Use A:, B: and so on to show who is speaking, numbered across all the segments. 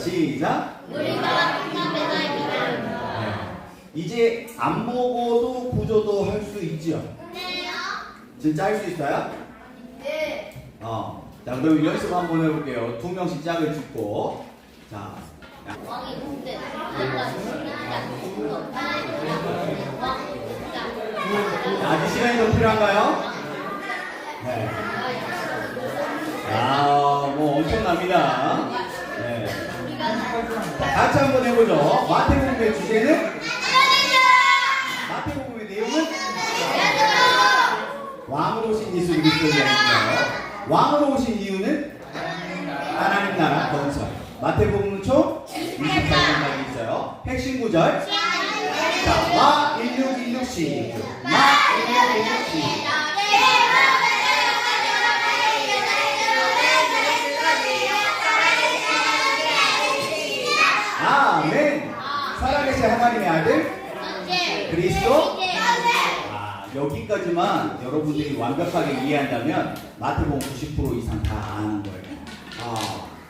A: 시작.
B: 우리가 킹덤에서
A: 이제 안 먹어도 구조도 할 수 있죠.
B: 네요.
A: 진짜 할 수 있어요?
B: 네.
A: 자, 그럼 연습 한번 해볼게요. 2명씩 짝을 짚고. 자,
B: 왕이 군대
A: 아직 시간이 더 필요한가요? 네. 뭐 엄청납니다. 네. 자, 같이 한번 해보죠. 마태복음의 주제는? 마태복음의 내용은? 왕으로 오신 예수 그리스도에 대한 왕으로 오신 이유는? 하나님 나라 건설. 마태복음은 총 28장까지 있어요. 핵심 구절. 자, 마 1616시. 마 1616시. 아멘. 살아계신 하나님의 아들 그리스도. 여기까지만 여러분들이 완벽하게 이해한다면 마태복음 90% 이상 다 아는 거예요.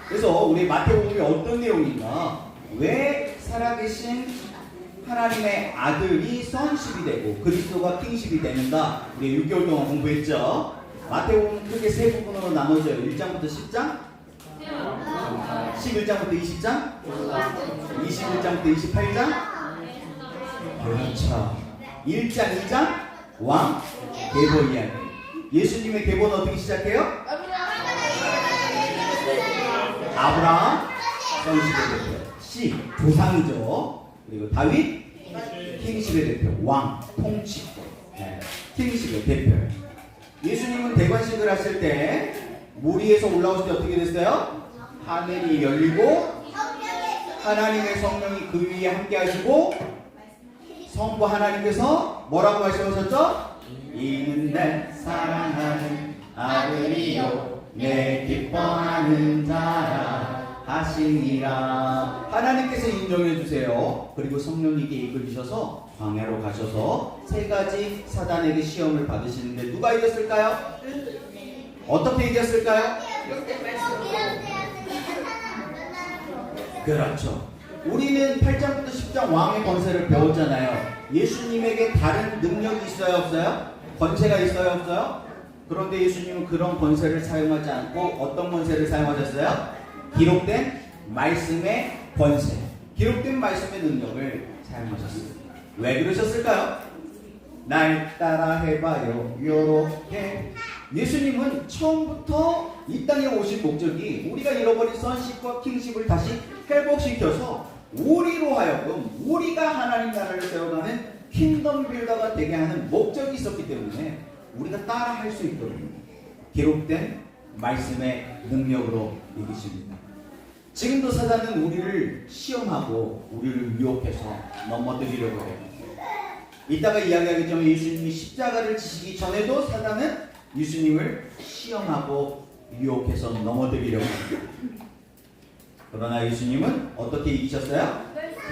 A: 그래서 우리 마태복음이 어떤 내용인가? 왜 살아계신 하나님의 아들이 선십이 되고 그리스도가 킹십이 되는가? 우리 6개월 동안 공부했죠. 마태복음은 크게 세 부분으로 나눠져요. 1장부터 10장, 11장부터 20장, 21장부터 28장. 그렇죠. 1장, 2장 왕 계보 이야기. 예수님의 계보는 어떻게 시작해요? 아브라함 선십의 대표, 씨 조상이죠. 그리고 다윗 킹십의 대표, 왕 통치, 킹십의 대표. 예수님은 대관식을 하실 때 물 위에서 올라오실 때 어떻게 됐어요? 하늘이 열리고 하나님의 성령이 그 위에 함께 하시고 성부 하나님께서 뭐라고 말씀하셨죠? 이는 내 사랑하는 아들이요 내 기뻐하는 자라 하시니라. 하나님께서 인정해 주세요. 그리고 성령님께 이끌리셔서 광야로 가셔서 세 가지 사단에게 시험을 받으시는데 누가 이겼을까요? 어떻게 이겼을까요? 그렇죠. 우리는 8장부터 10장 왕의 권세를 배웠잖아요. 예수님에게 다른 능력이 있어요, 없어요? 권세가 있어요, 없어요? 그런데 예수님은 그런 권세를 사용하지 않고 어떤 권세를 사용하셨어요? 기록된 말씀의 권세, 기록된 말씀의 능력을 사용하셨어요. 왜 그러셨을까요? 날 따라 해봐요. 요렇게. 예수님은 처음부터 이 땅에 오신 목적이 우리가 잃어버린 선십과 킹십을 다시 회복시켜서 우리로 하여금 우리가 하나님 나라를 세워가는 킹덤 빌더가 되게 하는 목적이 있었기 때문에 우리가 따라 할 수 있거든요. 기록된 말씀의 능력으로 이기십니다. 지금도 사단은 우리를 시험하고 우리를 유혹해서 넘어뜨리려고 해요. 이따가 이야기하겠지만 예수님이 십자가를 지시기 전에도 사단은 예수님을 시험하고 유혹해서 넘어뜨리려고 합니다. 그러나 예수님은 어떻게 이기셨어요?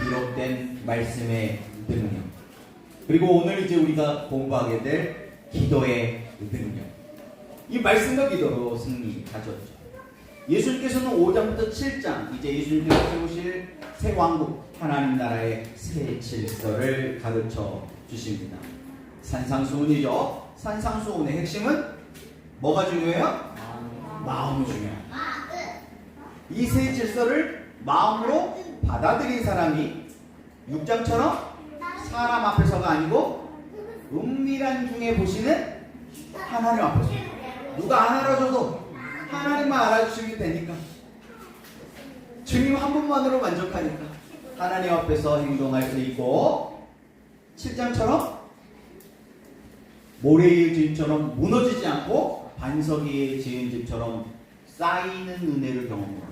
A: 기록된 말씀의 능력. 그리고 오늘 이제 우리가 공부하게 될 기도의 능력. 이 말씀과 기도로 승리 가졌죠. 예수님께서는 5장부터 7장 이제 예수님께서 세우실 새 왕국 하나님 나라의 새 질서를 가르쳐 주십니다. 산상수훈이죠. 산상수훈의 핵심은 뭐가 중요해요? 마음이 중요해요. 이 새 질서를 마음으로 받아들인 사람이 6장처럼 사람 앞에서가 아니고 은밀한 중에 보시는 하나님 앞에서. 누가 안 알아줘도 하나님만 알아주시면 되니까. 주님 한 분만으로 만족하니까 하나님 앞에서 행동할 수 있고 7장처럼 모래의 집처럼 무너지지 않고 반석 위에 지은 집처럼 쌓이는 은혜를 경험합니다.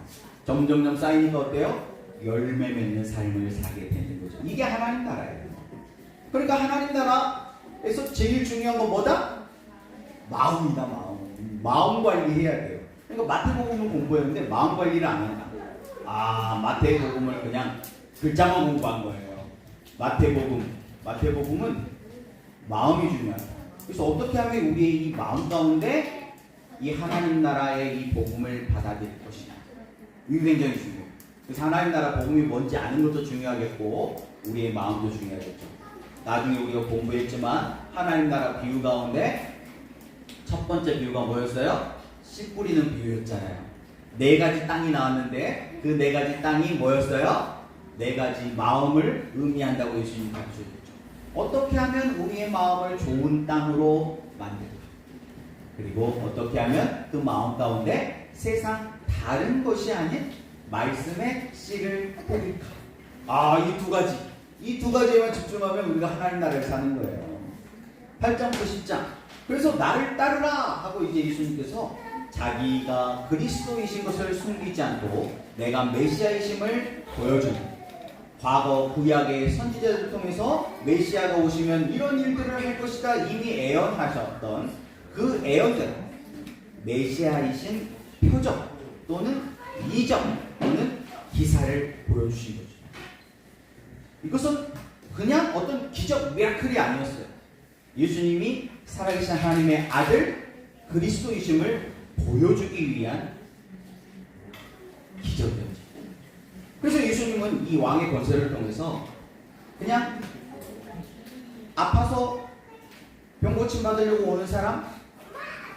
A: 점점점 쌓이니까 어때요? 열매 맺는 삶을 살게 되는 거죠. 이게 하나님 나라예요. 그러니까 하나님 나라에서 제일 중요한 건 뭐다? 마음이다. 마음 관리해야 돼요. 그러니까 마태복음을 공부했는데 마음 관리를 안 한다. 마태복음을 그냥 글자만 공부한 거예요. 마태복음은 마음이 중요하다. 그래서 어떻게 하면 우리의 이 마음 가운데 이 하나님 나라의 이 복음을 받아들일 것이냐. 이게 굉장히 중요해요. 그래서 하나님 나라 복음이 뭔지 아는 것도 중요하겠고 우리의 마음도 중요하겠죠. 나중에 우리가 공부했지만 하나님 나라 비유 가운데 첫 번째 비유가 뭐였어요? 씨 뿌리는 비유였잖아요. 4가지 땅이 나왔는데 그 4가지 땅이 뭐였어요? 4가지 마음을 의미한다고 예수님이 가르쳐줬죠. 어떻게 하면 우리의 마음을 좋은 땅으로 만들까? 그리고 어떻게 하면 그 마음 가운데 세상 다른 것이 아닌 말씀의 씨를 뿌릴까? 이 2가지. 이 2가지에만 집중하면 우리가 하나님 나라를 사는 거예요. 8장 90장. 그래서 나를 따르라 하고 이제 예수님께서 자기가 그리스도이신 것을 숨기지 않고 내가 메시아이심을 보여주는 과거 구약의 선지자들을 통해서 메시아가 오시면 이런 일들을 할 것이다 이미 예언하셨던 그 예언대로 메시아이신 표적 또는 이적 또는 기사를 보여주신 거죠. 이것은 그냥 어떤 기적 미라클이 아니었어요. 예수님이 살아계신 하나님의 아들 그리스도이심을 보여주기 위한 기적이었죠. 그래서 예수님은 이 왕의 권세를 통해서 그냥 아파서 병 고침 받으려고 오는 사람,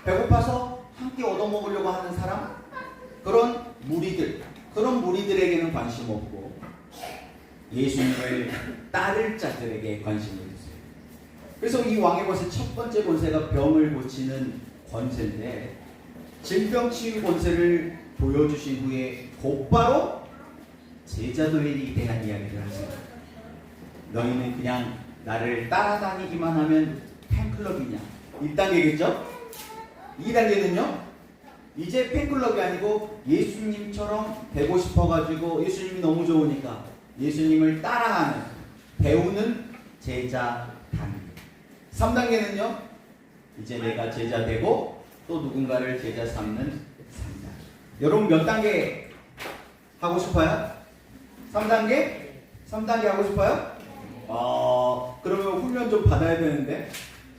A: 배고파서 한 끼 얻어먹으려고 하는 사람, 그런 무리들에게는 관심 없고 예수님을 따를 자들에게 관심을 줬어요. 그래서 이 왕의 권세 첫 번째 권세가 병을 고치는 권세인데 질병치유 권세를 보여주신 후에 곧바로 제자들에 대한 이야기를 하세요. 너희는 그냥 나를 따라다니기만 하면 팬클럽이냐? 1단계겠죠? 2단계는요? 이제 팬클럽이 아니고 예수님처럼 되고 싶어가지고 예수님이 너무 좋으니까 예수님을 따라하는 배우는 제자 단계. 3단계는요? 이제 내가 제자 되고 또 누군가를 제자 삼는 3단계. 여러분 몇 단계 하고 싶어요? 3단계? 3단계 하고 싶어요? 그러면 훈련 좀 받아야 되는데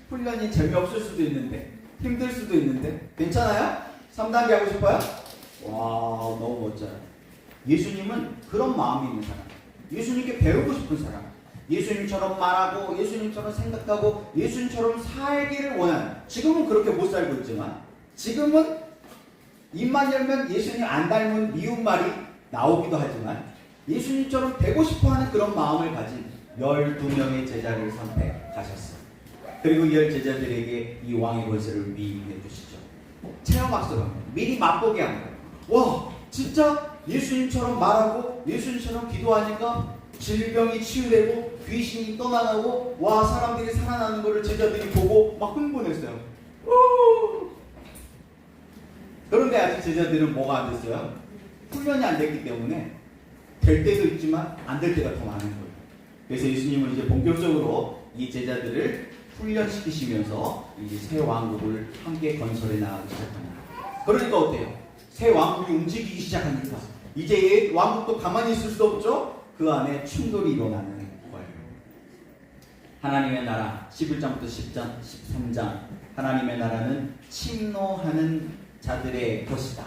A: 훈련이 재미없을 수도 있는데 힘들 수도 있는데 괜찮아요? 3단계 하고 싶어요? 와 너무 멋져요. 예수님은 그런 마음이 있는 사람, 예수님께 배우고 싶은 사람, 예수님처럼 말하고 예수님처럼 생각하고 예수님처럼 살기를 원하는, 지금은 그렇게 못 살고 있지만 지금은 입만 열면 예수님 안 닮은 미운 말이 나오기도 하지만 예수님처럼 되고 싶어하는 그런 마음을 가진 12명의 제자를 선택하셨어요. 그리고 이 10제자들에게 이 왕의 권세를 위임해 주시죠. 체험학습을 합니다. 미리 맛보게 합니다. 와 진짜 예수님처럼 말하고 예수님처럼 기도하니까 질병이 치유되고 귀신이 떠나가고 와 사람들이 살아나는 것을 제자들이 보고 막 흥분했어요. 그런데 아직 제자들은 뭐가 안 됐어요? 훈련이 안 됐기 때문에 될 때도 있지만 안 될 때가 더 많은 거예요. 그래서 예수님은 이제 본격적으로 이 제자들을 훈련시키시면서 이제 새 왕국을 함께 건설해 나가기 시작합니다. 그러니까 어때요? 새 왕국이 움직이기 시작하니까 이제 왕국도 가만히 있을 수 없죠? 그 안에 충돌이 일어나는 거예요. 하나님의 나라 11장부터 10장, 13장 하나님의 나라는 침노하는 자들의 것이다.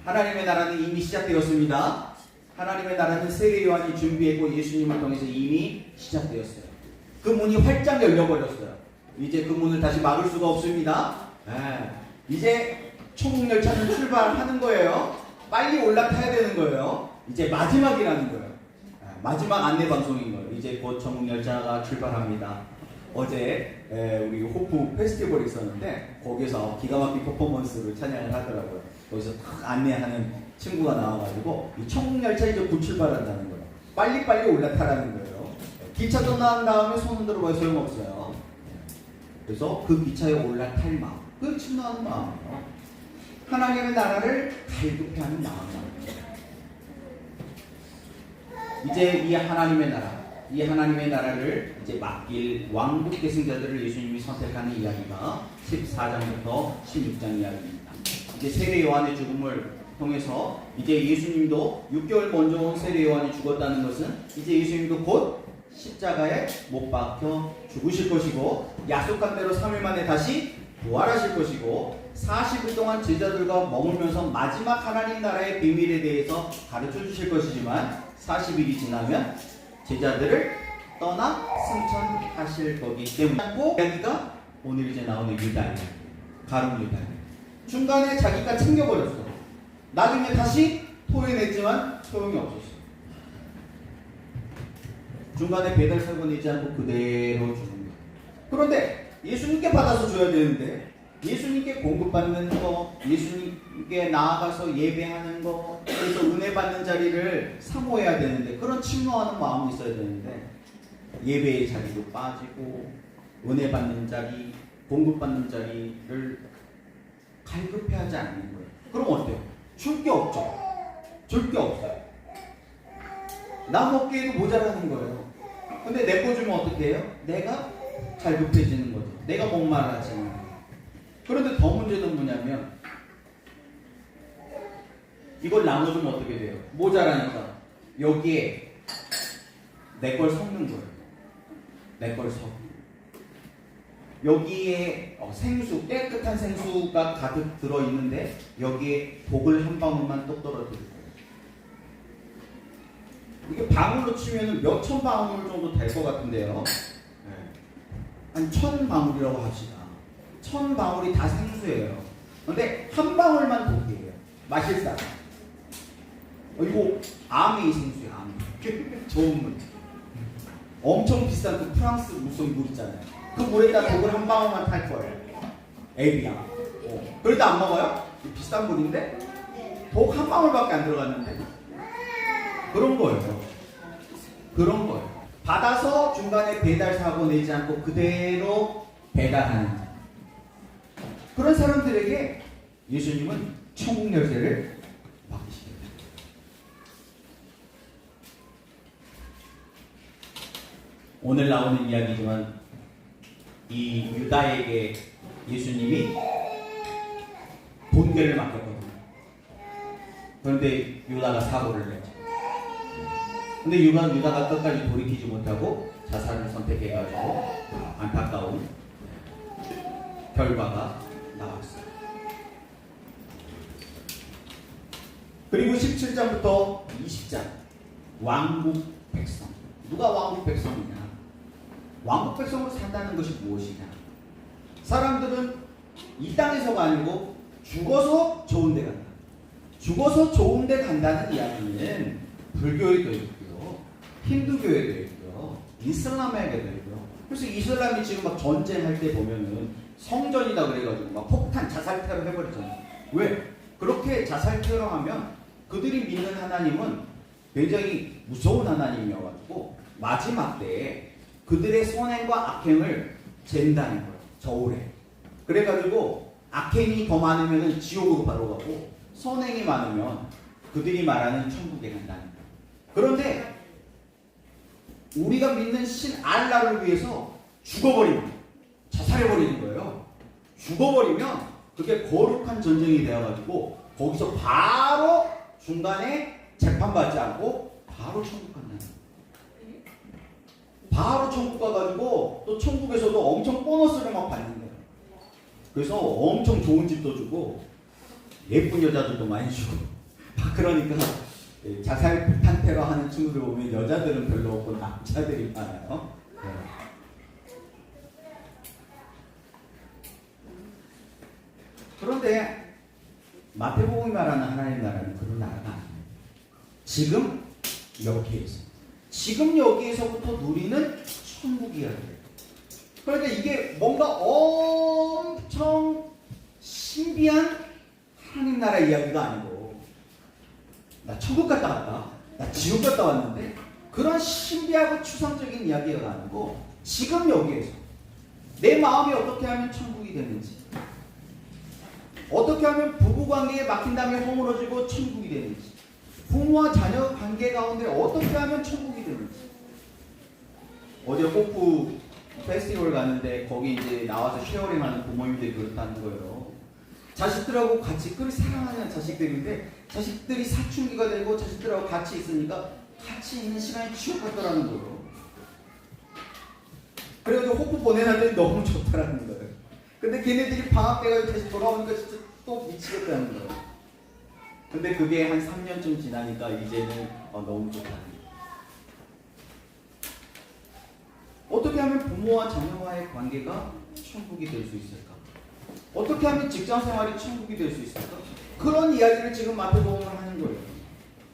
A: 하나님의 나라는 이미 시작되었습니다. 하나님의 나라는 세례 요한이 준비했고 예수님을 통해서 이미 시작되었어요. 그 문이 활짝 열려버렸어요. 이제 그 문을 다시 막을 수가 없습니다. 이제 초국열차는 출발하는 거예요. 빨리 올라타야 되는 거예요. 이제 마지막이라는 거예요. 마지막 안내 방송인 거예요. 이제 곧 초국열차가 출발합니다. 어제 우리 호프 페스티벌이 있었는데 거기서 기가 막힌 퍼포먼스를 찬양을 하더라고요. 거기서 딱 안내하는 친구가 나와가지고 이 초국열차 이제 곧 출발한다는 거예요. 빨리빨리 올라타라는 거예요. 기차 떠난 다음에 손 흔들어 봐야 소용없어요. 그래서 그 기차에 올라탈 마음, 그 침노하는 마음이에요. 하나님의 나라를 갈급해하는 마음이에요. 이제 이 하나님의 나라를 이제 맡길 왕국 계승자들을 예수님이 선택하는 이야기가 14장부터 16장 이야기입니다. 이제 세례 요한의 죽음을 통해서 이제 예수님도 6개월 먼저 온 세례 요한이 죽었다는 것은 이제 예수님도 곧 십자가에 못 박혀 죽으실 것이고 약속한 대로 3일 만에 다시 부활하실 것이고 40일 동안 제자들과 머물면서 마지막 하나님 나라의 비밀에 대해서 가르쳐 주실 것이지만 40일이 지나면 제자들을 떠나 승천하실 거기 때문에 이야기가 오늘 이제 나오는 유다 이야기, 가룟 유다 이야기. 중간에 자기가 챙겨버렸어. 나중에 다시 토해냈지만 소용이 없었어. 중간에 배달 사고 내지 않고 그대로 주는 거야. 그런데 예수님께 받아서 줘야 되는데 예수님께 공급받는 거, 예수님께 나아가서 예배하는 거, 그래서 은혜 받는 자리를 사모해야 되는데 그런 침노하는 마음이 있어야 되는데 예배의 자리도 빠지고 은혜 받는 자리, 공급받는 자리를 갈급해하지 않는 거예요. 그럼 어때요? 줄 게 없죠. 줄 게 없어요. 나 먹기에도 모자라는 거예요. 근데 내 거 주면 어떻게 해요? 내가 갈급해지는 거죠. 내가 목말라지는 거예요. 그런데 더 문제는 뭐냐면 이걸 나눠주면 어떻게 돼요? 모자라니까 여기에 내 걸 섞는 거예요. 내 걸 섞는 거예요. 여기에 생수, 깨끗한 생수가 가득 들어있는데 여기에 독을 한 방울만 똑 떨어뜨릴 거예요. 이게 방울로 치면 몇천 방울 정도 될 것 같은데요. 한 1000방울이라고 합시다. 1000방울이 다 생수예요. 근데 한 방울만 독이에요. 마실 사람. 이거 아메이 생수예요. 아메이. 좋은 물. 엄청 비싼 그 프랑스 무슨 물 있잖아요. 그 물에다 독을 한 방울만 탈 거예요. 에비앙. 그래도 안 먹어요? 비싼 물인데 독 한 방울밖에 안 들어갔는데 그런 거예요. 그런 거예요. 받아서 중간에 배달 사고 내지 않고 그대로 배달하는 그런 사람들에게 예수님은 천국 열쇠를 맡기십니다. 오늘 나오는 이야기지만 이 유다에게 예수님이 본궤를 맡겼거든요. 그런데 유다가 사고를 냈죠. 근데 유다가 끝까지 돌이키지 못하고 자살을 선택해가지고 안타까운 결과가 나왔어요. 그리고 17장부터 20장 왕국 백성. 누가 왕국 백성이냐? 왕국 백성으로 산다는 것이 무엇이냐? 사람들은 이 땅에서가 아니고 죽어서 좋은 데 간다. 죽어서 좋은 데 간다는 이야기는 불교에도 있고요, 힌두교에도 있고요, 이슬람에게도 있고요. 그래서 이슬람이 지금 막 전쟁할 때 보면은 성전이다 그래가지고 막 폭탄, 자살 테러 해버리잖아요. 왜? 그렇게 자살 테러하면 그들이 믿는 하나님은 굉장히 무서운 하나님이어가지고 마지막 때에 그들의 선행과 악행을 잰다는 거예요. 저울에. 그래가지고 악행이 더 많으면 지옥으로 바로 가고 선행이 많으면 그들이 말하는 천국에 간다는 거예요. 그런데 우리가 믿는 신 알라를 위해서 죽어버리면 자살해버리는 거예요. 죽어버리면 그게 거룩한 전쟁이 되어가지고 거기서 바로 중간에 재판받지 않고 바로 천국 간다는 거예요. 바로 천국 가가지고 또 천국에서도 엄청 보너스를 막 받는 거예요. 그래서 엄청 좋은 집도 주고 예쁜 여자들도 많이 주고 그러니까 자살 폭탄 테러 하는 친구들 보면 여자들은 별로 없고 남자들이 많아요. 네. 그런데 마태복음이 말하는 하나님 나라는 그런 나라가 아니에요. 지금 여기에서부터 누리는 천국이야. 그러니까 이게 뭔가 엄청 신비한 하나님 나라 이야기가 아니고 나 천국 갔다 왔다, 나 지옥 갔다 왔는데 그런 신비하고 추상적인 이야기가 아니고 지금 여기에서 내 마음이 어떻게 하면 천국이 되는지, 어떻게 하면 부부관계에 막힌 다음에 허물어지고 천국이 되는지, 부모와 자녀 관계 가운데 어떻게 하면 천국이 되는지. 어제 호프 페스티벌 갔는데 거기 이제 나와서 쉐어링 하는 부모님들이 그렇다는 거예요. 자식들하고 같이 늘 사랑하는 자식들인데 자식들이 사춘기가 되고 자식들하고 같이 있으니까 같이 있는 시간이 지옥 같더라는 거예요. 그래가지고 호프 보내놨더니 너무 좋다라는 거예요. 근데 걔네들이 방학 때가 다시 돌아오니까 진짜 또 미치겠다는 거예요. 근데 그게 한 3년쯤 지나니까 이제는 너무 좋다. 어떻게 하면 부모와 자녀와의 관계가 천국이 될 수 있을까? 어떻게 하면 직장 생활이 천국이 될 수 있을까? 그런 이야기를 지금 마태복음은 하는 거예요.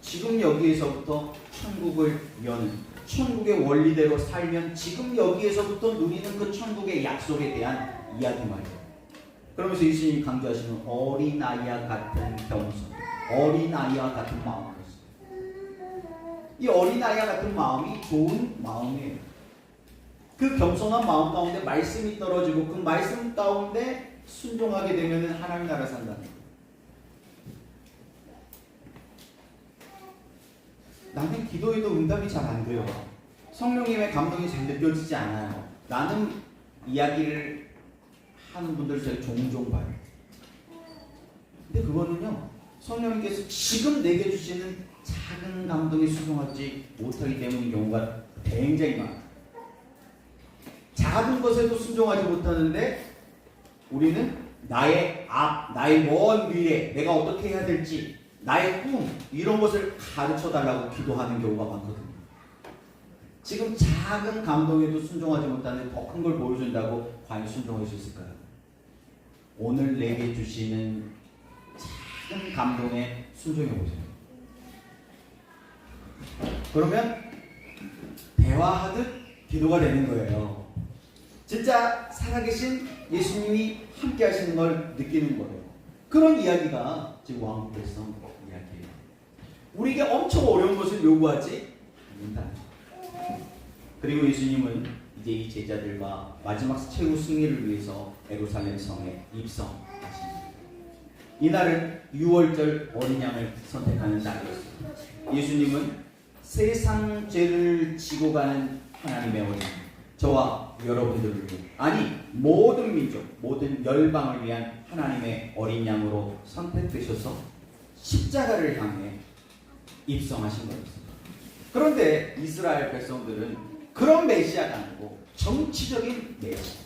A: 지금 여기에서부터 천국을 여는, 천국의 원리대로 살면 지금 여기에서부터 누리는 그 천국의 약속에 대한 이야기 말이에요. 그러면서 예수님이 강조하시는 어린아이와 같은 겸손, 어린아이와 같은 마음이었어요. 이 어린아이와 같은 마음이 좋은 마음이에요. 그 겸손한 마음 가운데 말씀이 떨어지고 그 말씀 가운데 순종하게 되면 하나님 나라 산다는 거예요. 나는 기도해도 응답이 잘 안 돼요. 성령님의 감동이 잘 느껴지지 않아요. 나는 이야기를 하는 분들 제가 종종 봐요. 근데 그거는요, 성령님께서 지금 내게 주시는 작은 감동에 순종하지 못하기 때문인 경우가 굉장히 많아요. 작은 것에도 순종하지 못하는데 우리는 나의 나의 먼 미래, 내가 어떻게 해야 될지, 나의 꿈, 이런 것을 가르쳐 달라고 기도하는 경우가 많거든요. 지금 작은 감동에도 순종하지 못하는 더 큰 걸 보여준다고 과연 순종할 수 있을까요? 오늘 내게 주시는 작은 감동에 순종해 보세요. 그러면 대화하듯 기도가 되는 거예요. 진짜 살아계신 예수님이 함께 하시는 걸 느끼는 거예요. 그런 이야기가 지금 왕국에서 이야기예요. 우리에게 엄청 어려운 것을 요구하지 않는다. 그리고 예수님은 이제 이 제자들과 마지막 최후 승리를 위해서 예루살렘 성에 입성하십니다. 이날은 6월절 어린 양을 선택하는 날이었습니다. 예수님은 세상 죄를 지고 가는 하나님의 어린 양, 저와 여러분들을 위해, 아니 모든 민족, 모든 열방을 위한 하나님의 어린 양으로 선택되셔서 십자가를 향해 입성하신 거였습니다. 그런데 이스라엘 백성들은 그런 메시아가 아니고 정치적인 메시아,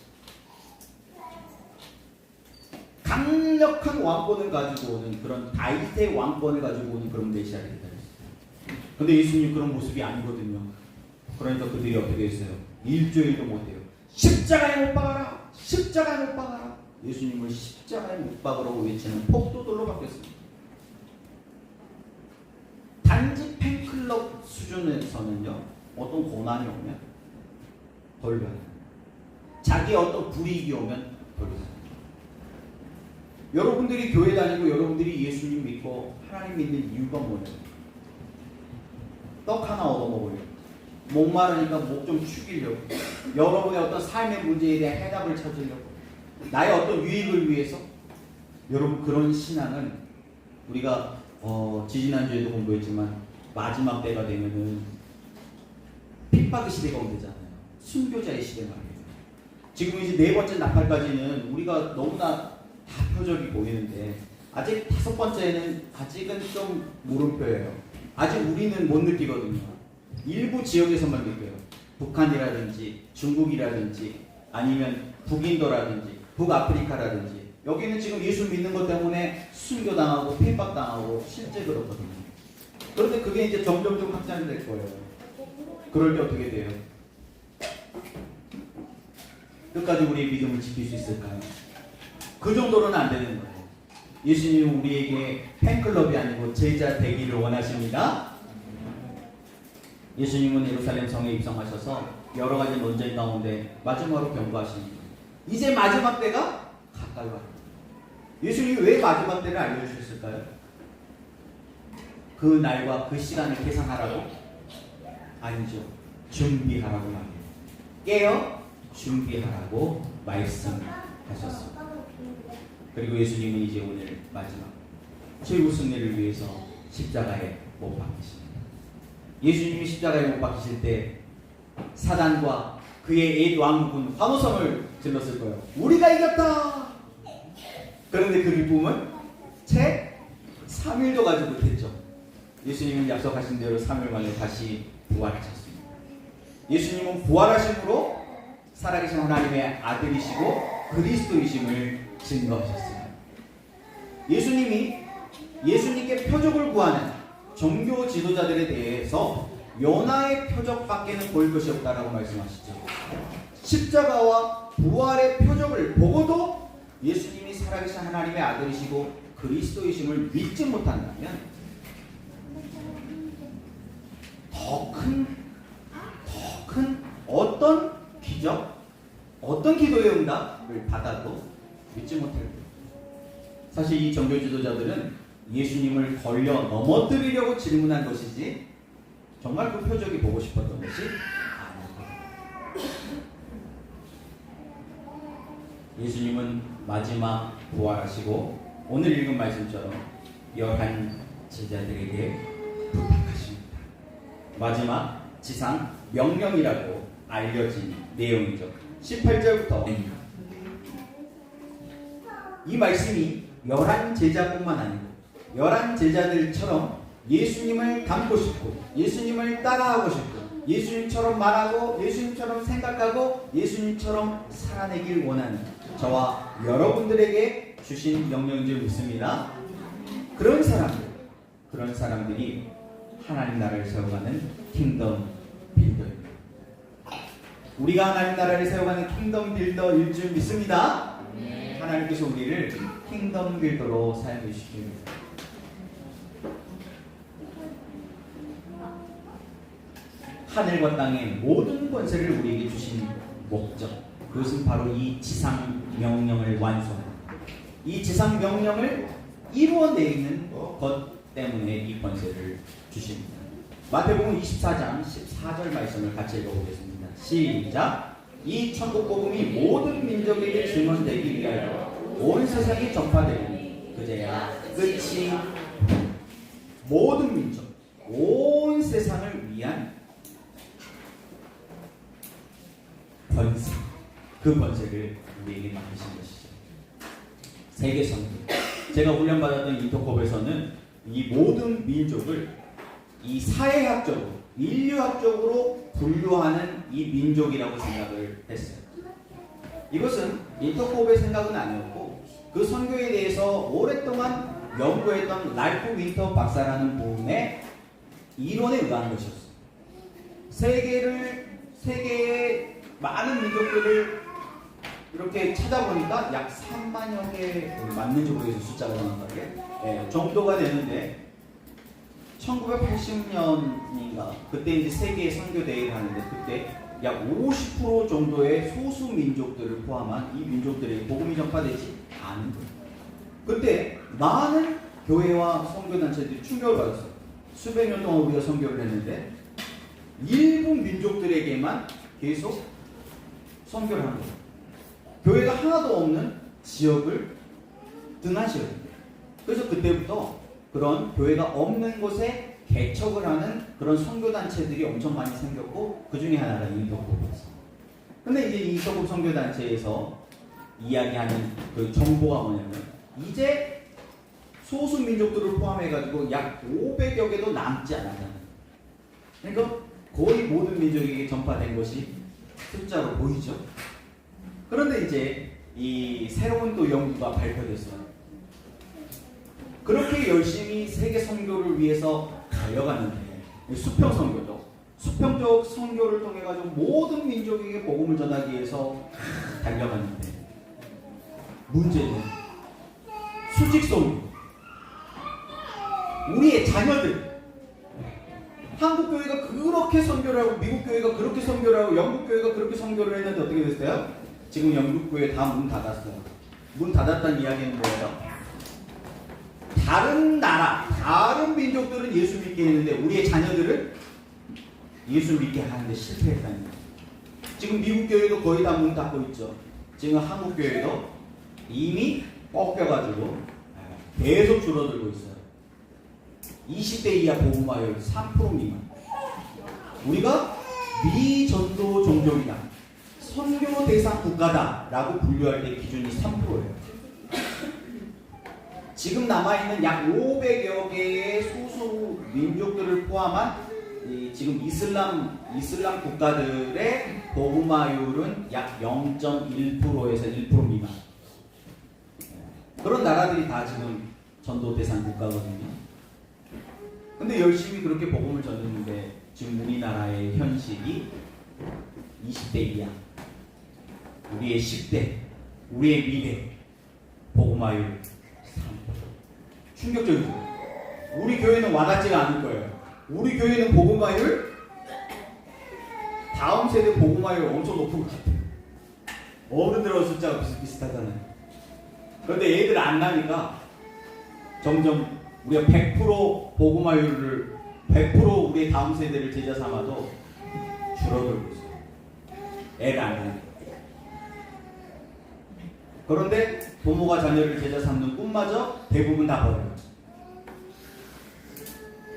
A: 강력한 왕권을 가지고 오는 그런 다윗의 왕권을 가지고 오는 그런 메시아를 기다렸어요. 그런데 예수님 그런 모습이 아니거든요. 그러니까 그들이 어떻게 했어요? 일조일도 못해요. 십자가에 못 박아라! 십자가에 못 박아라! 예수님을 십자가에 못 박으라고 외치는 폭도들로 바뀌었습니다. 단지 팬클럽 수준에서는요, 어떤 고난이 오면 돌려요. 자기 어떤 불이익이 오면 돌려요. 여러분들이 교회 다니고 여러분들이 예수님 믿고 하나님 믿는 이유가 뭐예요? 떡 하나 얻어먹으려고, 목마르니까 목 좀 축이려고, 여러분의 어떤 삶의 문제에 대한 해답을 찾으려고, 나의 어떤 유익을 위해서. 여러분, 그런 신앙은 우리가 지지난주에도 공부했지만 마지막 때가 되면은 핍박의 시대가 온대잖아요. 순교자의 시대 말이에요. 지금 이제 네 번째 나팔까지는 우리가 너무나 다표적이 보이는데 아직 다섯 번째는 아직은 좀 물음표예요. 아직 우리는 못 느끼거든요. 일부 지역에서만 느껴요. 북한이라든지 중국이라든지 아니면 북인도라든지 북아프리카라든지, 여기는 지금 예수 믿는 것 때문에 순교당하고 핍박당하고 실제 그렇거든요. 그런데 그게 이제 점점 확장이 될 거예요. 그럴 때 어떻게 돼요? 끝까지 우리의 믿음을 지킬 수 있을까요? 그 정도는 안 되는 거예요. 예수님은 우리에게 팬클럽이 아니고 제자 되기를 원하십니다. 예수님은 예루살렘 성에 입성하셔서 여러 가지 논쟁 가운데 마지막으로 경고하십니다. 이제 마지막 때가 가까이 왔다. 예수님이 왜 마지막 때를 알려주셨을까요? 그 날과 그 시간을 계산하라고? 아니죠. 준비하라고 말해요. 깨어 준비하라고 말씀하셨습니다. 그리고 예수님은 이제 오늘 마지막 최후 승리를 위해서 십자가에 못 박히십니다. 예수님이 십자가에 못 박히실 때 사단과 그의 옛 왕국은 환호성을 질렀을 거예요. 우리가 이겼다! 그런데 그 기쁨은 채 3일도 가지 못했죠. 예수님은 약속하신 대로 3일 만에 다시 부활하셨습니다. 예수님은 부활하심으로 살아계신 하나님의 아들이시고 그리스도이심을 증거하셨어요. 예수님이 예수님께 표적을 구하는 종교 지도자들에 대해서 요나의 표적밖에는 보일 것이 없다라고 말씀하시죠. 십자가와 부활의 표적을 보고도 예수님이 살아계신 하나님의 아들이시고 그리스도이심을 믿지 못한다면 더 큰 어떤 기적, 어떤 기도의 응답을 받아도 믿지 못할 거예요. 사실 이 종교 지도자들은 예수님을 걸려 넘어뜨리려고 질문한 것이지 정말 그 표적이 보고 싶었던 것이 아니에요. 예수님은 마지막 부활하시고 오늘 읽은 말씀처럼 11 제자들에게 부탁하십니다. 마지막 지상 명령이라고 알려진 내용이죠. 18절부터 이 말씀이 11 제자뿐만 아니고 11 제자들처럼 예수님을 닮고 싶고 예수님을 따라하고 싶고 예수님처럼 말하고 예수님처럼 생각하고 예수님처럼 살아내길 원하는 저와 여러분들에게 주신 명령인 줄 믿습니다. 그런 사람들이 하나님 나라를 세워가는 킹덤 빌더입니다. 우리가 하나님 나라를 세워가는 킹덤 빌더일 줄 믿습니다. 하나님께서 우리를 킹덤 빌더로 사용해 주십니다. 하늘과 땅의 모든 권세를 우리에게 주신 목적, 그것은 바로 이 지상 명령을 완수하는, 이 지상 명령을 이루어내는 것 때문에 이 권세를 주십니다. 마태복음 24장 14절 말씀을 같이 읽어보겠습니다. 시작. 이 천국 복음이 모든 민족에게 증언되기 위하여 온 세상에 전파되니 그제야 끝이. 모든 민족, 온 세상을 위한 권세, 그 권세를 우리에게 맡기신 것이죠. 세계 선교. 제가 훈련받았던 인터컵에서는 이 모든 민족을 이 사회학적으로, 인류학적으로 분류하는 이 민족이라고 생각을 했어요. 이것은 인터컵의 생각은 아니었고 그 선교에 대해서 오랫동안 연구했던 랄프 윈터 박사라는 분의 이론에 의한 것이었어요. 세계의 많은 민족들을 이렇게 찾아보니까 약 3만여 개 맞는지 모르겠어요. 숫자가 정확하게 정도가 되는데 1980년인가 그때 이제 세계 선교 대회를 하는데 그때 약 50% 정도의 소수 민족들을 포함한 이 민족들에게 복음이 전파되지 않은 거예요. 그때 많은 교회와 선교단체들이 충격을 받았어요. 수백 년 동안 우리가 선교를 했는데 일부 민족들에게만 계속 선교를 하는 거예요. 교회가 하나도 없는 지역을 등한시했어요. 그래서 그때부터 그런 교회가 없는 곳에 개척을 하는 그런 선교단체들이 엄청 많이 생겼고 그 중에 하나가 인터컵이었어요. 근데 이제 인터컵 선교단체에서 이야기하는 그 정보가 뭐냐면 이제 소수 민족들을 포함해가지고 약 500여 개도 남지 않았다는. 그러니까 거의 모든 민족에게 전파된 것이 숫자로 보이죠. 그런데 이제 이 새로운 또 연구가 발표됐어요. 그렇게 열심히 세계 선교를 위해서 달려가는데 수평 선교죠. 수평적 선교를 통해 가지고 모든 민족에게 복음을 전하기 위해서 달려가는데 문제는 수직 선교. 우리의 자녀들, 한국 교회가 그렇게 선교를 하고 미국 교회가 그렇게 선교를 하고 영국 교회가 그렇게 선교를 했는데 어떻게 됐어요? 지금 영국 교회 다 문 닫았어요. 문 닫았다는 이야기는 뭐예요? 다른 나라, 다른 민족들은 예수 믿게 했는데 우리의 자녀들은 예수 믿게 하는데 실패했다는 거예요. 지금 미국 교회도 거의 다 문 닫고 있죠. 지금 한국 교회도 이미 꺾여가지고 계속 줄어들고 있어요. 20대 이하 복음화율 3% 미만. 우리가 미전도 종족이다, 선교 대상 국가다라고 분류할 때 기준이 3%예요. 지금 남아있는 약 500여 개의 소수 민족들을 포함한 이 지금 이슬람 국가들의 복음화율은 약 0.1%에서 1% 미만. 그런 나라들이 다 지금 전도 대상 국가거든요. 근데 열심히 그렇게 복음을 전했는데 지금 우리나라의 현실이 20대 이하, 우리의 10대, 우리의 미래 복음화율 3%. 충격적이죠. 우리 교회는 와닿지가 않을 거예요. 우리 교회는 복음화율 다음 세대 복음화율 엄청 높은 것 같아요. 어른들하고 숫자가 비슷비슷하잖아요. 그런데 애들 안 나니까 점점 우리가 100% 복음화율을 100% 우리의 다음 세대를 제자 삼아도 줄어들고 있어요. 애를 안 나니까. 그런데 부모가 자녀를 제자 삼는 꿈마저 대부분 다 버려요.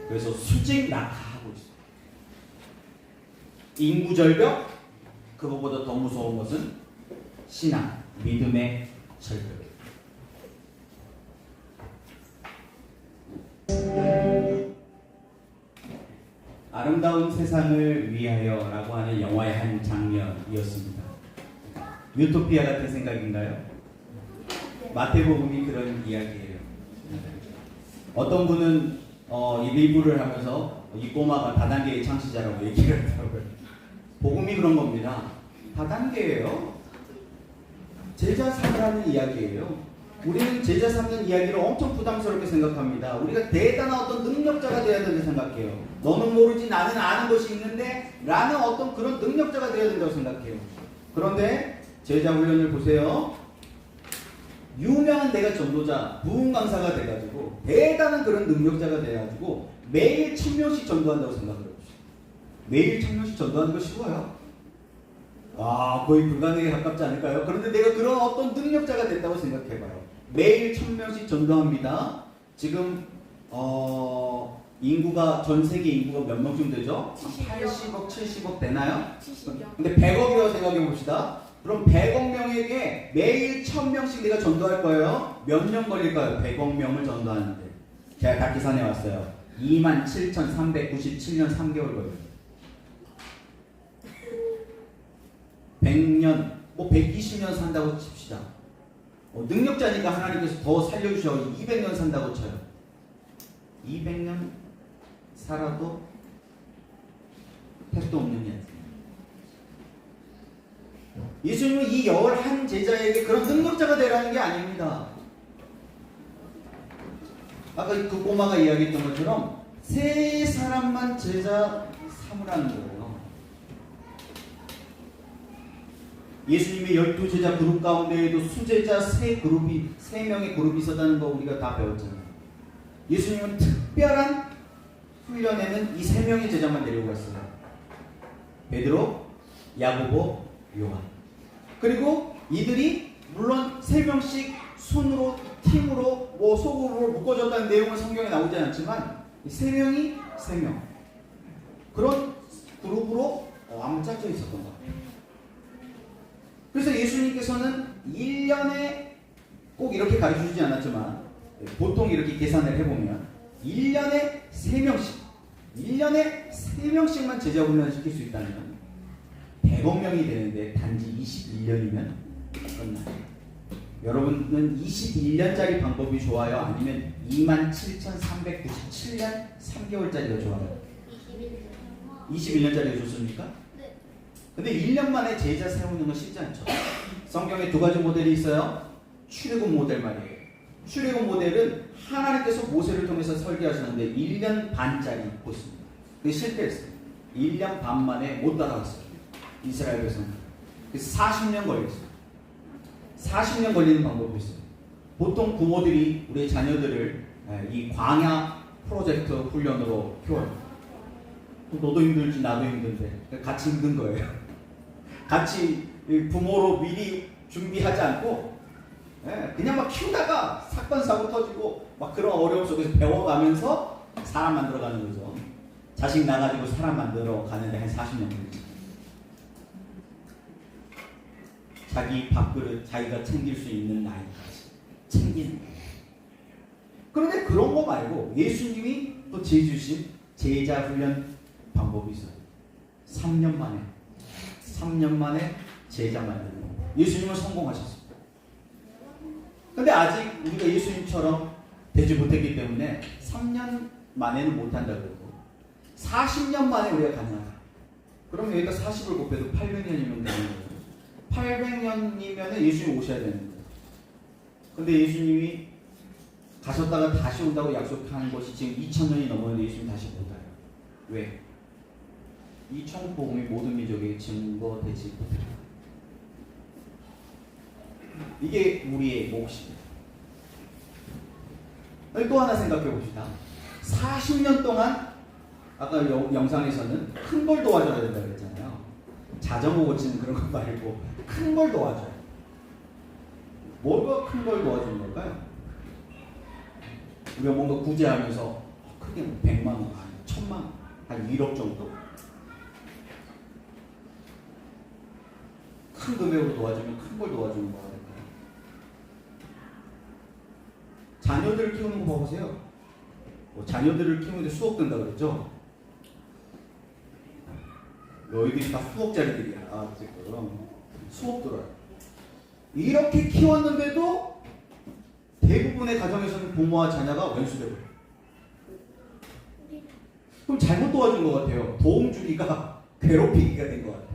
A: 그래서 수직 낙하하고 있어요. 인구 절벽, 그것보다 더 무서운 것은 신앙, 믿음의 절벽. 아름다운 세상을 위하여라고 하는 영화의 한 장면이었습니다. 유토피아 같은 생각인가요? 마태복음이 그런 이야기예요. 어떤 분은 이 리뷰를 하면서 이 꼬마가 다단계의 창시자라고 얘기를 하더라고요. 복음이 그런 겁니다. 다단계예요. 제자 삼으라는 이야기예요. 우리는 제자 삼는 이야기를 엄청 부담스럽게 생각합니다. 우리가 대단한 어떤 능력자가 되어야 된다고 생각해요. 너는 모르지 나는 아는 것이 있는데 라는 어떤 그런 능력자가 되어야 된다고 생각해요. 그런데 제자 훈련을 보세요. 유명한 내가 전도자, 부흥 강사가 돼가지고 대단한 그런 능력자가 돼가지고 매일 1000명씩 전도한다고 생각을 해봅시다. 매일 1000명씩 전도하는 거 쉬워요? 거의 불가능에 가깝지 않을까요? 그런데 내가 그런 어떤 능력자가 됐다고 생각해봐요. 매일 1000명씩 전도합니다. 지금 인구가 전 세계 인구가 몇 명쯤 되죠? 80억, 70억 되나요? 70억. 근데 100억이라고 생각해 봅시다. 그럼 100억 명에게 매일 1000명씩 내가 전도할 거예요. 몇 년 걸릴까요? 100억 명을 전도하는데. 제가 다 계산해 왔어요. 27,397년 3개월 걸려요. 100년, 120년 산다고 칩시다. 능력자니까 하나님께서 더 살려주셔서 200년 산다고 쳐요. 200년 살아도 택도 없는 년. 예수님은 이 11 제자에게 그런 능력자가 되라는 게 아닙니다. 아까 그 꼬마가 이야기했던 것처럼 세 사람만 제자 삼으라는 거예요. 예수님의 12제자 그룹 가운데에도 수제자 3명의 그룹이 있었다는 거 우리가 다 배웠잖아요. 예수님은 특별한 훈련에는 이 3명의 제자만 데리고 갔어요. 베드로, 야고보, 요한. 그리고 이들이 물론 3명씩 손으로 팀으로 소그룹으로 묶어졌다는 내용은 성경에 나오지 않지만 3명이 3명 그런 그룹으로 아마 짜져 있었던 것 같아요. 그래서 예수님께서는 1년에 꼭 이렇게 가르쳐주지 않았지만 보통 이렇게 계산을 해보면 1년에 3명씩만 제자 훈련을 시킬 수 있다면 100억 명이 되는데 단지 21년이면 끝나요. 여러분은 21년짜리 방법이 좋아요? 아니면 27,397년 3개월짜리가 좋아요? 21년짜리가 좋습니까?
B: 네.
A: 근데 1년 만에 제자 세우는 건 쉽지 않죠. 성경에 2가지 모델이 있어요. 출애굽 모델 말이에요. 출애굽 모델은 하나님께서 모세를 통해서 설계하셨는데 1년 반짜리 코스입니다. 그게 실패했어요. 1년 반 만에 못 따라갔어요. 이스라엘 백성. 그래서 40년 걸렸어요. 40년 걸리는 방법이 있어요. 보통 부모들이 우리 자녀들을 이 광야 프로젝트 훈련으로 키워요. 너도 힘들지 나도 힘든데 같이 힘든 거예요. 같이 부모로 미리 준비하지 않고 그냥 막 키우다가 사건 사고 터지고 막 그런 어려움 속에서 배워가면서 사람 만들어가는 거죠. 자식 나가지고 사람 만들어 가는데 한 40년 걸리죠. 자기 밥그릇 자기가 챙길 수 있는 나이까지 챙기는 거예요. 그런데 그런 거 말고 예수님이 또 제주신 제자 훈련 방법이 있어요. 3년 만에 제자 만드는 거. 예수님은 성공하셨습니다. 근데 아직 우리가 예수님처럼 되지 못했기 때문에 3년 만에는 못한다 그러고 40년 만에 우리가 가능하다. 그럼 여기가 40을 곱해도 800년이면 되는 거예요. 800년이면 예수님 오셔야 되는 거예요. 근데 예수님이 가셨다가 다시 온다고 약속한 것이 지금 2000년이 넘었는데 예수님 다시 못 와요. 왜? 이 천국복음이 모든 민족에게 증거되지 못해요. 이게 우리의 몫입니다. 또 하나 생각해 봅시다. 40년 동안 아까 영상에서는 큰 걸 도와줘야 된다고 그랬잖아요. 자전거 고치는 그런 거 말고 큰 걸 도와줘요. 뭐가 큰 걸 도와주는 걸까요? 우리가 뭔가 구제하면서 크게 100만 원, 1000만 원, 한 1억 정도 큰 금액으로 도와주면 큰 걸 도와주는 거가 될까요? 자녀들을 키우는 거 봐보세요. 자녀들을 키우는데 수억 든다 그랬죠? 너희들이 다 수억짜리들이야. 지금 수억 들어요. 이렇게 키웠는데도 대부분의 가정에서는 부모와 자녀가 원수되고 그럼 잘못 도와준 것 같아요. 도움 주기가 괴롭히기가 된 것 같아요.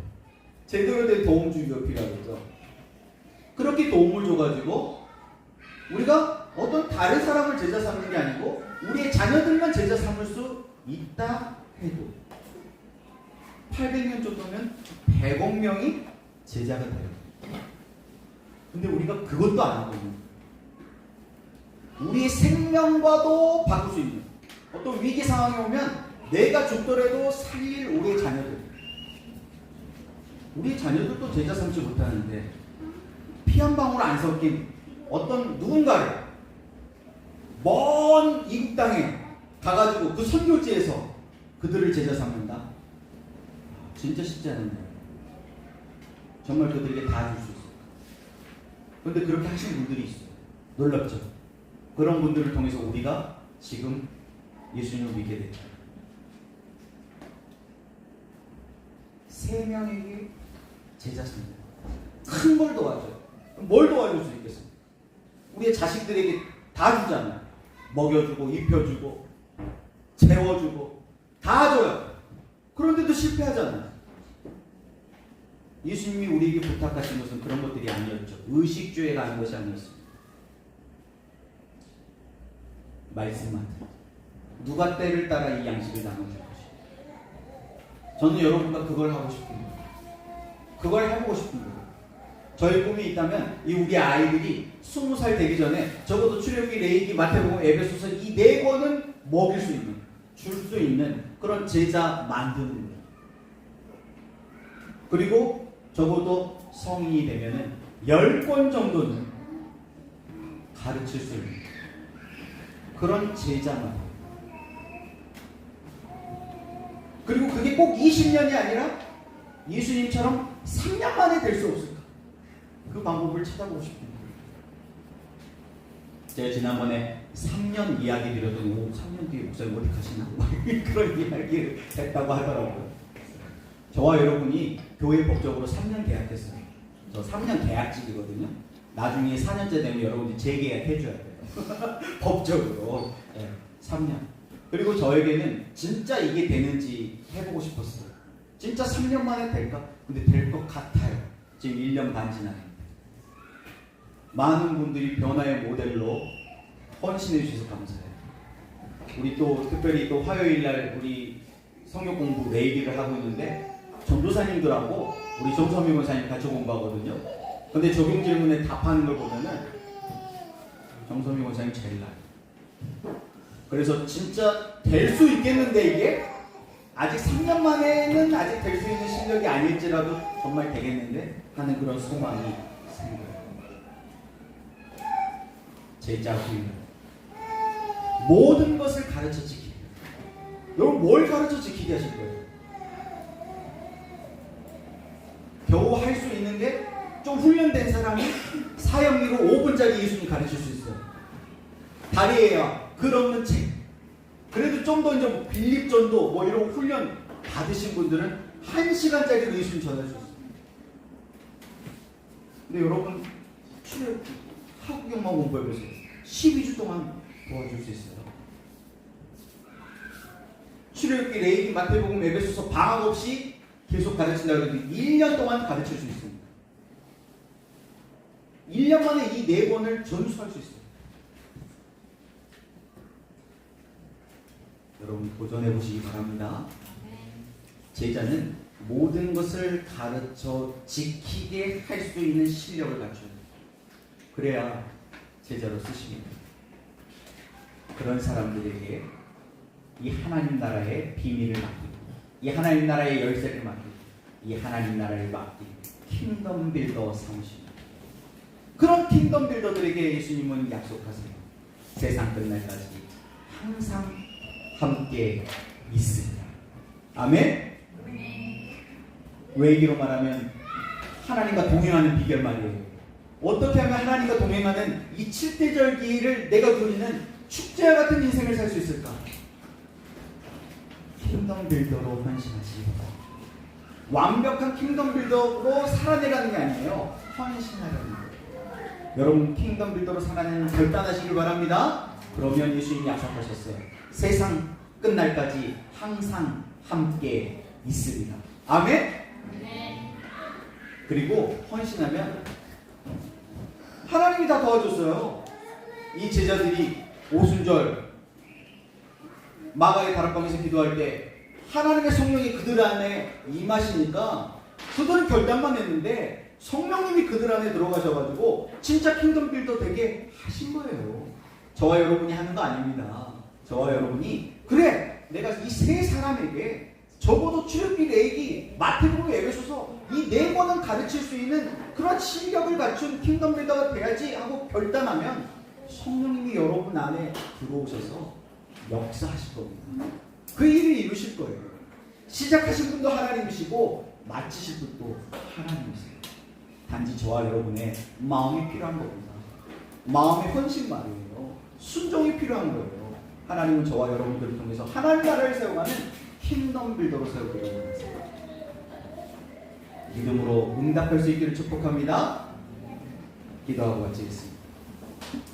A: 제대로 된 도움 주기가 필요하겠죠. 그렇게 도움을 줘가지고 우리가 어떤 다른 사람을 제자 삼는 게 아니고 우리의 자녀들만 제자 삼을 수 있다 해도 800년 정도면 100억 명이 제자가 돼요. 근데 우리가 그것도 안 하거든요. 우리의 생명과도 바꿀 수 있는 어떤 위기 상황이 오면 내가 죽더라도 살릴 우리의 자녀들. 우리의 자녀들도 제자 삼지 못하는데 피 한 방울 안 섞인 어떤 누군가를 먼 이국 땅에 가가지고 그 선교지에서 그들을 제자 삼는다. 진짜 쉽지 않은데 정말 그들에게 다 줄 수 있어요. 그런데 그렇게 하신 분들이 있어요. 놀랍죠? 그런 분들을 통해서 우리가 지금 예수님을 믿게 됐다. 3명에게 제자 삼는 큰 걸 도와줘요. 뭘 도와줄 수 있겠어요? 우리의 자식들에게 다 주잖아요. 먹여주고 입혀주고 재워주고 다 줘요. 그런데도 실패하잖아요. 예수님이 우리에게 부탁하신 것은 그런 것들이 아니었죠. 의식주의가 아닌 것이 아니었습니다. 말씀만 누가 때를 따라 이 양식을 나눠줄 것이에요. 저는 여러분과 그걸 하고 싶습니다. 그걸 해보고 싶습니다. 저희 꿈이 있다면 이 우리 아이들이 20살 되기 전에 적어도 출애굽기, 레위기, 마태복음, 에베소서 이 4권은 먹일 수 있는, 줄 수 있는 그런 제자 만드는 거예요. 그리고 적어도 성인이 되면은 10권 정도는 가르칠 수 있는 그런 제자만. 그리고 그게 꼭 20년이 아니라 예수님처럼 3년 만에 될 수 없을까? 그 방법을 찾아보고 싶습니다. 제가 지난번에 3년 이야기 드렸더니 3년 뒤에 목사님 어디 가시나? 그런 이야기를 했다고 하더라고요. 저와 여러분이 교회 법적으로 3년 계약했어요. 저 3년 계약직이거든요. 나중에 4년째 되면 여러분들이 재계약 해줘야 돼요. 법적으로. 네, 3년. 그리고 저에게는 진짜 이게 되는지 해보고 싶었어요. 진짜 3년 만에 될까? 근데 될 것 같아요. 지금 1년 반 지나요. 많은 분들이 변화의 모델로 헌신해 주셔서 감사해요. 우리 또 특별히 또 화요일날 우리 성경 공부 레이기를 하고 있는데 전도사님들하고 우리 정선미 목사님 같이 공부하거든요. 근데 적용 질문에 답하는 걸 보면은 정선미 목사님 제일 나아요. 그래서 진짜 될 수 있겠는데 이게 아직 3년 만에는 아직 될 수 있는 실력이 아닐지라도 정말 되겠는데 하는 그런 소망이 생겨요. 제자 훈련. 모든 것을 가르쳐 지키기. 여러분 뭘 가르쳐 지키게 하실 거예요? 겨우 할 수 있는 게 좀 훈련된 사람이 사형리로 5분짜리 예수님 가르칠 수 있어요. 다리에야 글 없는 책. 그래도 좀 더 이제 뭐 빌립전도 뭐 이런 훈련 받으신 분들은 1시간짜리로 예수님 전할 수 있어요. 근데 여러분 출애굽기 하구경만 공부해보세요. 12주 동안 도와줄 수 있어요. 출애굽기, 레위기, 마태복음, 에베소서 방학 없이 계속 가르친다고 해도 1년 동안 가르칠 수 있습니다. 1년 만에 이 4권을 전수할 수 있어요. 여러분 도전해 보시기 바랍니다. 제자는 모든 것을 가르쳐 지키게 할 수 있는 실력을 갖춰야 돼요. 그래야 제자로 쓰십니다. 그런 사람들에게 이 하나님 나라의 비밀을 맡기고, 이 하나님 나라의 열쇠를 맡기고, 이 하나님 나라를 맡기고 킹덤 빌더 삼으십니다. 그런 킹덤 빌더들에게 예수님은 약속하세요. 세상 끝날까지 항상 함께 있습니다. 아멘? 외기로 말하면 하나님과 동행하는 비결 말이에요. 어떻게 하면 하나님과 동행하는 이 7대절기를 내가 누리는 축제와 같은 인생을 살 수 있을까? 킹덤 빌더로 헌신하시기 바랍니다. 완벽한 킹덤 빌더로 살아내가는 게 아니에요. 헌신하려는 거예요. 여러분 킹덤 빌더로 살아내는 결단하시길 바랍니다. 그러면 예수님이 약속하셨어요. 세상 끝날까지 항상 함께 있으리라. 아멘? 그리고 헌신하면 하나님이 다 도와줬어요. 이 제자들이 오순절 마가의 다락방에서 기도할 때 하나님의 성령이 그들 안에 임하시니까 그들은 결단만 했는데 성령님이 그들 안에 들어가셔가지고 진짜 킹덤 빌더 되게 하신 거예요. 저와 여러분이 하는 거 아닙니다. 저와 여러분이 그래 내가 이 세 사람에게 적어도 출애굽기, 레위기, 마태복음, 에베소서 이 4권은 가르칠 수 있는 그런 실력을 갖춘 킹덤 빌더가 돼야지 하고 결단하면 성령님이 여러분 안에 들어오셔서 역사하실 겁니다. 그 일을 이루실 거예요. 시작하신 분도 하나님이시고 마치실 분도 하나님이세요. 단지 저와 여러분의 마음이 필요한 겁니다. 마음의 헌신 말이에요. 순종이 필요한 거예요. 하나님은 저와 여러분들을 통해서 하나님 나라를 세워가는 킹덤 빌더로 세우기를 원하세요. 믿음으로 응답할 수 있기를 축복합니다. 기도하고 마치겠습니다.